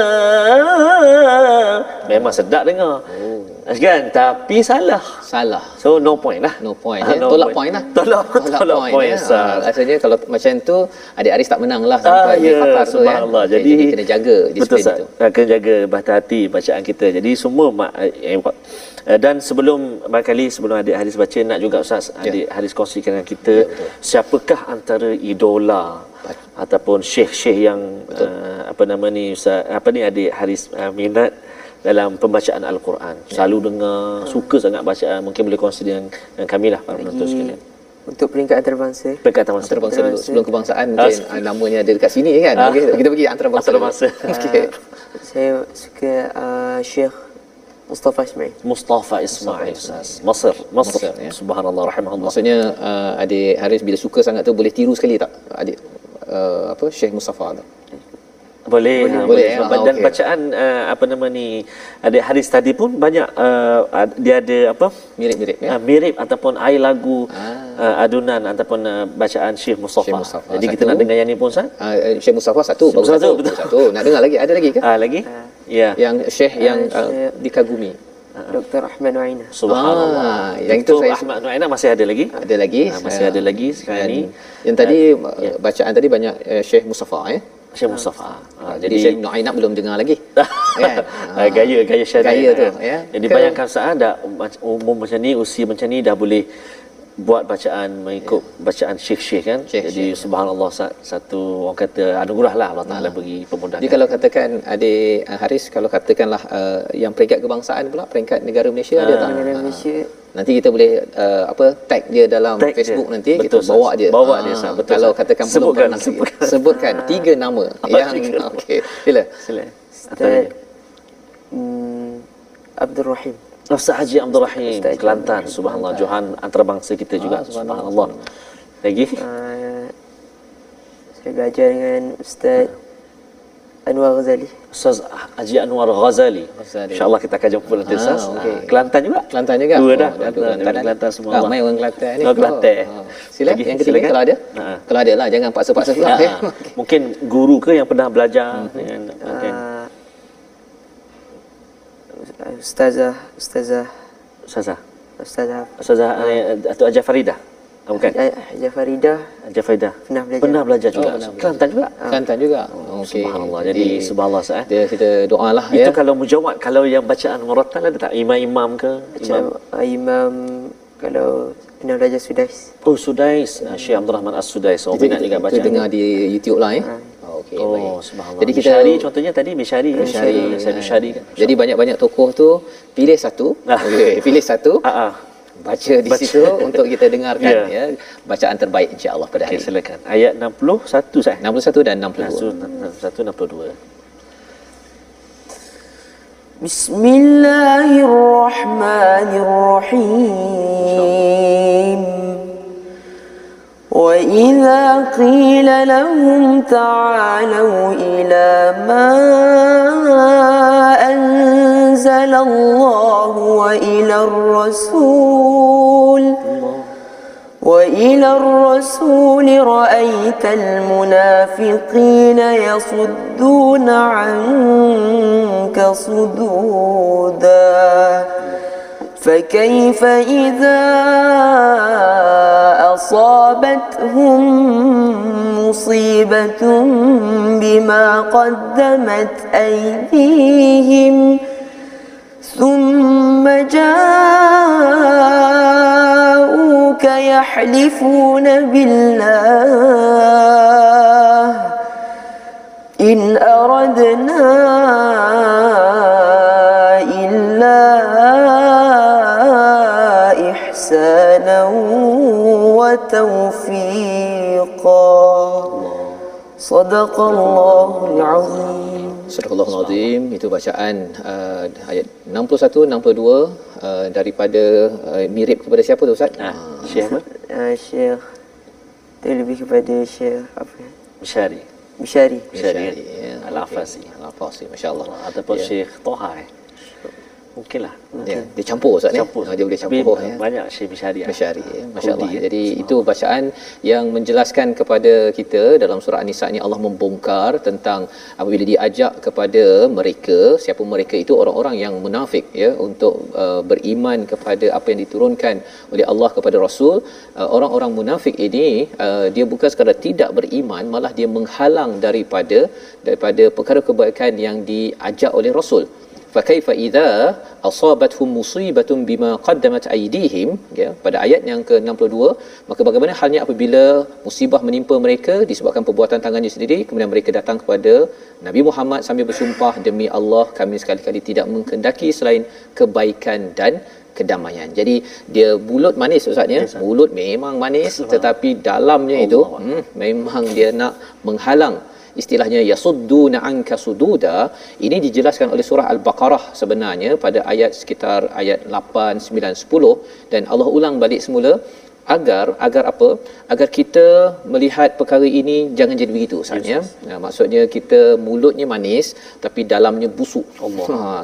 Memang sedap dengar. Kan? Tapi salah. So no point lah. No point. No Tolak point. point lah. Tolak point. Rasanya kalau macam tu adik Aris tak menang lah sampai di Qatar tu ya. Jadi kena jaga disiplin itu. Kena jaga berhati-hati bacaan kita. Jadi semua dan sebelum barangkali sebelum adik Haris baca nak juga Ustaz adik Haris kongsikan dengan kita siapakah antara idola ataupun syekh-syekh yang apa nama ni Ustaz adik Haris minat dalam pembacaan Al-Quran. Selalu dengar, suka sangat bacaan. Mungkin boleh kongsi dengan kami lah para penonton sekalian. Untuk peringkat antarabangsa. Peringkat antarabangsa dulu. Sebelum kebangsaan mungkin namanya ada dekat sini kan. Okay, kita pergi antarabangsa. Okay. Saya suka Syekh Mustafa Ismail. Mustafa Ismail Ustaz. Mesir ya. Subhanallah rahimahullah. Maksudnya adik Haris bila suka sangat tu boleh tiru sekali tak adik Syekh Mustafa tu? Boleh. Dan bacaan apa nama ni adik Haris tadi pun banyak dia ada apa mirip ya? Mirip ataupun air lagu adunan ataupun bacaan Syekh Mustafa. Jadi kita nak dengar yang ni pun Ustaz. Syekh Mustafa satu. Nak dengar lagi? Ada lagi ke? Lagi? Ya. Yang Syekh yang dikagumi. Dr. Ahmad Nuaina. Subhanallah. Yang itu saya Ahmad Nuaina masih ada lagi? Ada lagi. Masih ada lagi sekarang ni. Yang tadi bacaan tadi banyak Syekh Mustafa ya. Syekh Mustafa. Jadi Syekh Nuaina belum dengar lagi. Kan? Gaya syariah gaya tu ya. Jadi bayangkan saat dah umur macam ni, usia macam ni dah boleh buat bacaan mengikut bacaan syekh-syekh kan. Jadi subhanallah satu orang kata anugerah lah Allah Taala bagi pemudahan. Jadi kalau katakan adik Haris kalau katakanlah yang peringkat kebangsaan pula peringkat negara Malaysia ada tak? Negara Malaysia. Nanti kita boleh tag dia dalam Facebook nanti betul, kita bawa dia. Bawa dia betul. Kalau katakan sebutkan 3 nama yang okey. Sila. Ustaz Abdul Rahim. Ustaz Haji Abdul Rahim Kelantan subhanallah Johan antarabangsa kita juga subhanallah. Lagi saya belajar dengan Ustaz Anwar Ghazali. Ustaz Haji Anwar Ghazali. InsyaAllah kita akan jumpa nanti Ustaz. Kelantan juga? Kelantan juga. Dua dah. Kelantan semua. Ramai orang Kelantan ni. Kelantan. Sila yang ketiga kalau ada. Kalau ada lah jangan paksa-paksa pula. Mungkin guru ke yang pernah belajar dengan Ustazah Datuk Haji Faridah. Bukan? Haji Faridah pernah belajar juga. Kelantan juga. Kelantan juga. Okey. Subhanallah. Jadi subhanallah kita doalah ya. Itu kalau mujawad, kalau yang bacaan murattal ada tak imam ke? Imam kalau pernah belajar Sudais. Oh Sudais, Syekh Abdul Rahman As-Sudais. Oh minat juga bacaan. Kita dengar di YouTube lah ya. Okey, baik. Subhanallah. Jadi kita Mishari contohnya tadi Mishari kan. Jadi banyak-banyak tokoh tu pilih satu. Okey, pilih satu. Baca di situ untuk kita dengarkan ya bacaan terbaik insya-Allah pada hari. Okey, silakan. Ayat 61 saya. 61 dan 62. 61 62. Bismillahirrahmanirrahim. وَإِذَا قِيلَ لَهُمْ تَعَالَوْا إِلَى مَا أَنزَلَ اللَّهُ وَإِلَى الرَّسُولِ رَأَيْتَ الْمُنَافِقِينَ يَصُدُّونَ عَنكَ صُدُودًا فكيف إذا أصابتهم مصيبة بما قدمت أيديهم ثم جاءوك يحلفون بالله إن أردنا إلا إحسانا وتوفيقا صدق الله العظيم. Surahul Azim. Itu bacaan ayat 61 62 daripada mirip kepada siapa tu Ustaz? Syekh apa? Syekh itu lebih kepada Syekh apa? Mishari. Mishari. Ya. Al-Afasi. Al-Afasi, masya-Allah. Ataupun Ya. Syekh Toha. Mungkinlah. Ya, dia campur Ustaz ni. Campur. Dia boleh Tapi campur ya. banyak Syekh Mishari. Masyari, masya-Allah. Kudi, Jadi itu bacaan yang menjelaskan kepada kita dalam surah An-Nisa ni, Allah membongkar tentang apabila diajak kepada mereka, siapa mereka itu, orang-orang yang munafik ya, untuk beriman kepada apa yang diturunkan oleh Allah kepada Rasul. Orang-orang munafik ini dia bukan sekadar tidak beriman, malah dia menghalang daripada perkara kebaikan yang diajak oleh Rasul. Fa kaifa idza asabathum musibatun bima qaddamat aydihim, ya, pada ayat yang ke-62, maka bagaimana halnya apabila musibah menimpa mereka disebabkan perbuatan tangannya sendiri, kemudian mereka datang kepada Nabi Muhammad sambil bersumpah, demi Allah kami sekali-kali tidak menghendaki selain kebaikan dan kedamaian. Jadi dia mulut manis Ustaz ya. Mulut memang manis, tetapi dalamnya itu memang dia nak menghalang. Istilahnya yasudduna anka sududa. Ini dijelaskan oleh surah Al-Baqarah sebenarnya pada ayat sekitar ayat 8, 9, 10, dan Allah ulang balik semula agar apa? Agar kita melihat perkara ini jangan jadi begitu Ustaz ya. Maksudnya kita mulutnya manis tapi dalamnya busuk.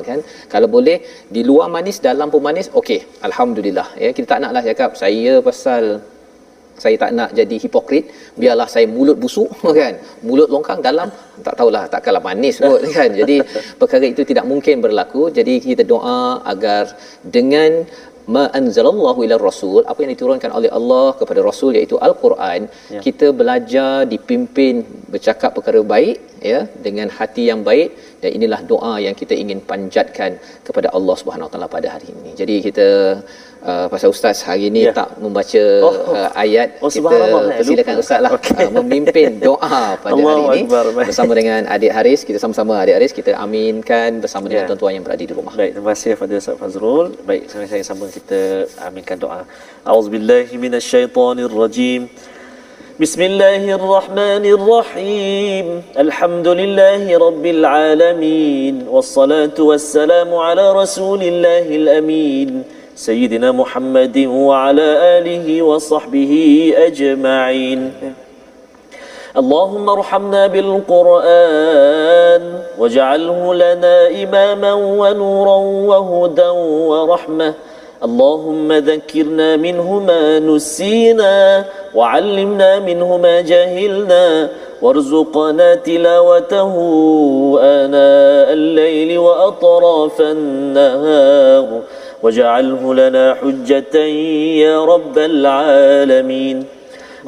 Kan? Kalau boleh di luar manis dalam pun manis, okey, alhamdulillah ya. Kita tak naklah cakap saya tak nak jadi hipokrit, biarlah saya mulut busuk kan, mulut longkang dalam tak tahulah, takkanlah manis kot kan. Jadi perkara itu tidak mungkin berlaku. Jadi kita doa agar dengan ma anzalallahu ila rasul, apa yang diturunkan oleh Allah kepada Rasul iaitu Al-Quran, kita belajar, dipimpin bercakap perkara baik ya, dengan hati yang baik, dan inilah doa yang kita ingin panjatkan kepada Allah Subhanahu Wa Taala pada hari ini. Jadi kita pasal Ustaz hari ini tak membaca ayat, kita persilakan Ustaz lah memimpin doa pada hari ini bersama dengan adik Haris. Kita sama-sama adik Haris kita aminkan bersama dengan tuan-tuan yang berada di rumah. Baik, terima kasih kepada Ustaz Fazrul. Baik, sama-sama kita aminkan doa. A'udzubillahi minasyaitonirrajim. Bismillahirrahmanirrahim. Alhamdulillahi rabbil alamin. Wassalatu wassalamu ala rasulillahil amin. Sayyidina Muhammadin wa ala alihi wa sahbihi ajma'in. اللهم ارحمنا بالقرآن واجعله لنا إماما ونورا وهدى ورحمة. اللهم ذكرنا منه ما نسينا وعلمنا منه ما جهلنا وارزقنا تلاوته آناء الليل وأطراف النهار واجعله لنا حجة يا رب العالمين.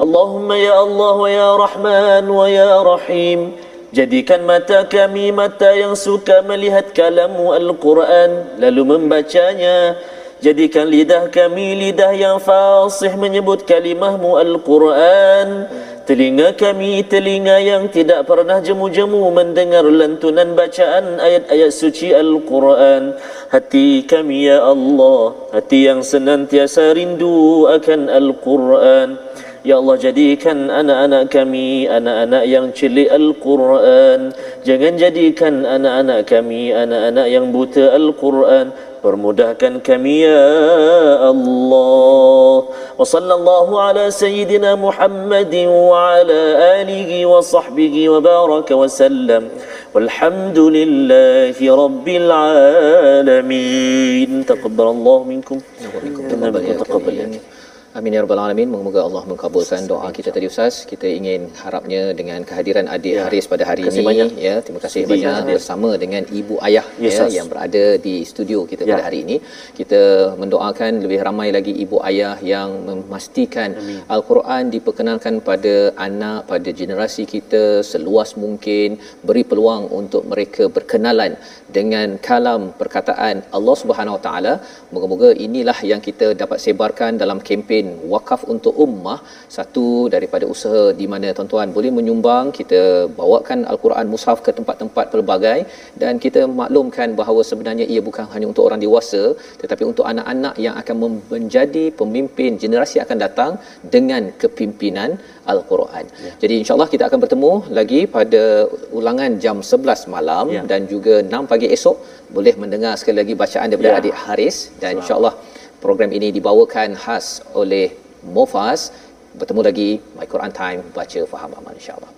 Allahumma ya Allah wa ya Rahman wa ya Rahim, jadikan mata kami mata yang suka melihat kalam-Mu Al-Quran lalu membacanya. Jadikan lidah kami lidah yang fasih menyebut kalimah-Mu Al-Quran. Telinga kami telinga yang tidak pernah jemu-jemu mendengar lantunan bacaan ayat-ayat suci Al-Quran. Hati kami ya Allah, hati yang senantiasa rindu akan Al-Quran. Ya Allah, jadikan anak-anak kami anak-anak yang celik Al-Quran. Jangan jadikan anak-anak kami anak-anak yang buta Al-Quran. Permudahkan kami ya Allah. Wa sallallahu ala sayyidina Muhammadin wa ala alihi wa sahbihi wa baraka wa sallam. Walhamdulillahi rabbil alamin. Taqabbalallahu minkum wa minkum. Amin ya rabbal alamin. Moga-moga Allah mengabulkan doa kita tadi Ustaz. Kita ingin harapnya dengan kehadiran adik Haris pada hari ini banyak. Ya, terima kasih banyak bersama dengan ibu ayah yang berada di studio kita pada hari ini. Kita mendoakan lebih ramai lagi ibu ayah yang memastikan Al-Quran diperkenalkan pada anak, pada generasi kita seluas mungkin, beri peluang untuk mereka berkenalan dengan kalam perkataan Allah Subhanahu Wa Taala. Moga-moga inilah yang kita dapat sebarkan dalam kempen Wakaf untuk Ummah, satu daripada usaha di mana tuan-tuan boleh menyumbang. Kita bawakan Al-Quran Mushaf ke tempat-tempat pelbagai, dan kita maklumkan bahawa sebenarnya ia bukan hanya untuk orang dewasa, tetapi untuk anak-anak yang akan menjadi pemimpin generasi akan datang dengan kepimpinan Al-Quran. Jadi insya-Allah kita akan bertemu lagi pada ulangan jam 11 malam dan juga 6 pagi esok. Boleh mendengar sekali lagi bacaan daripada adik Haris, dan insya-Allah program ini dibawakan khas oleh Mufas. Bertemu lagi My Quran Time, baca faham amal insya-Allah.